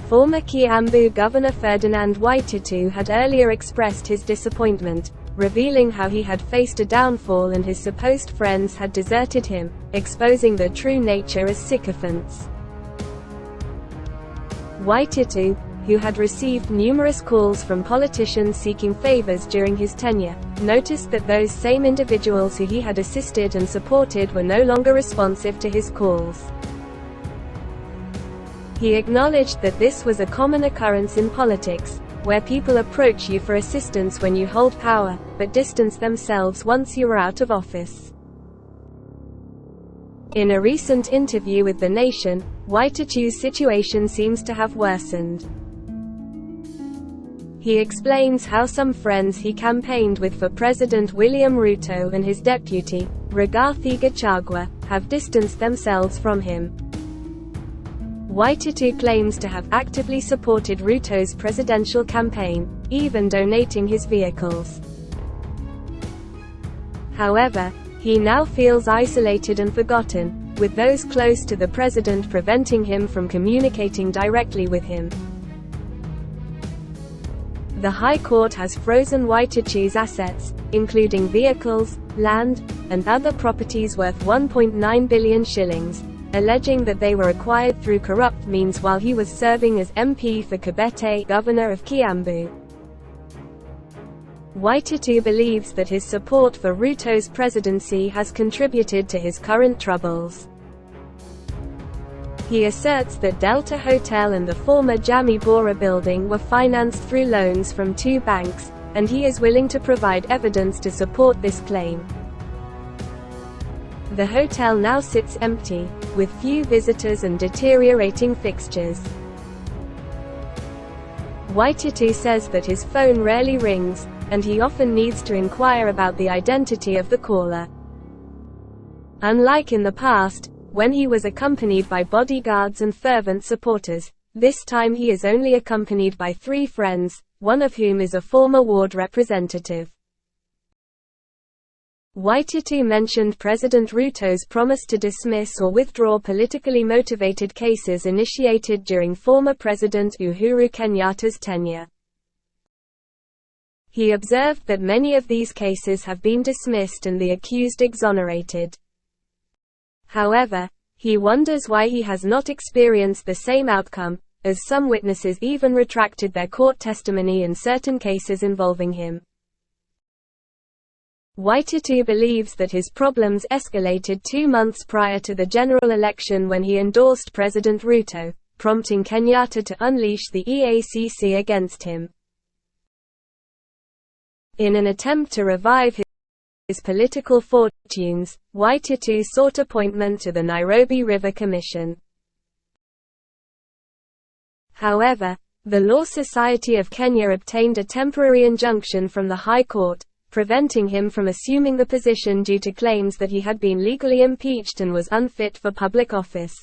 Former Kiambu Governor Ferdinand Waititu had earlier expressed his disappointment, revealing how he had faced a downfall and his supposed friends had deserted him, exposing their true nature as sycophants. Waititu, who had received numerous calls from politicians seeking favors during his tenure, noticed that those same individuals who he had assisted and supported were no longer responsive to his calls. He acknowledged that this was a common occurrence in politics, where people approach you for assistance when you hold power, but distance themselves once you are out of office. In a recent interview with The Nation, Waititu's situation seems to have worsened. He explains how some friends he campaigned with for President William Ruto and his deputy, Rigathi Gachagua, have distanced themselves from him. Waititu claims to have actively supported Ruto's presidential campaign, even donating his vehicles. However, he now feels isolated and forgotten, with those close to the president preventing him from communicating directly with him. The High Court has frozen Waititu's assets, including vehicles, land, and other properties worth 1.9 billion shillings, alleging that they were acquired through corrupt means while he was serving as MP for Kibete, governor of Kiambu. Waititu believes that his support for Ruto's presidency has contributed to his current troubles. He asserts that Delta Hotel and the former Jamii Bora building were financed through loans from two banks, and he is willing to provide evidence to support this claim. The hotel now sits empty, with few visitors and deteriorating fixtures. Waititu says that his phone rarely rings, and he often needs to inquire about the identity of the caller. Unlike in the past, when he was accompanied by bodyguards and fervent supporters, this time he is only accompanied by 3 friends, one of whom is a former ward representative. Waititu mentioned President Ruto's promise to dismiss or withdraw politically motivated cases initiated during former President Uhuru Kenyatta's tenure. He observed that many of these cases have been dismissed and the accused exonerated. However, he wonders why he has not experienced the same outcome, as some witnesses even retracted their court testimony in certain cases involving him. Waititu believes that his problems escalated 2 months prior to the general election when he endorsed President Ruto, prompting Kenyatta to unleash the EACC against him. In an attempt to revive his political fortunes, Waititu sought appointment to the Nairobi River Commission. However, the Law Society of Kenya obtained a temporary injunction from the High Court, preventing him from assuming the position due to claims that he had been legally impeached and was unfit for public office.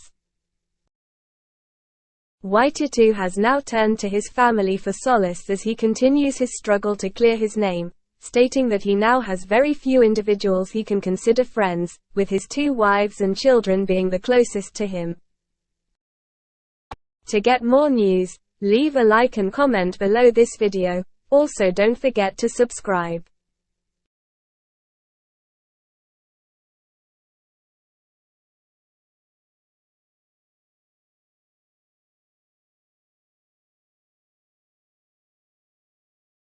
Waititu has now turned to his family for solace as he continues his struggle to clear his name, stating that he now has very few individuals he can consider friends, with his 2 wives and children being the closest to him. To get more news, leave a like and comment below this video. Also don't forget to subscribe.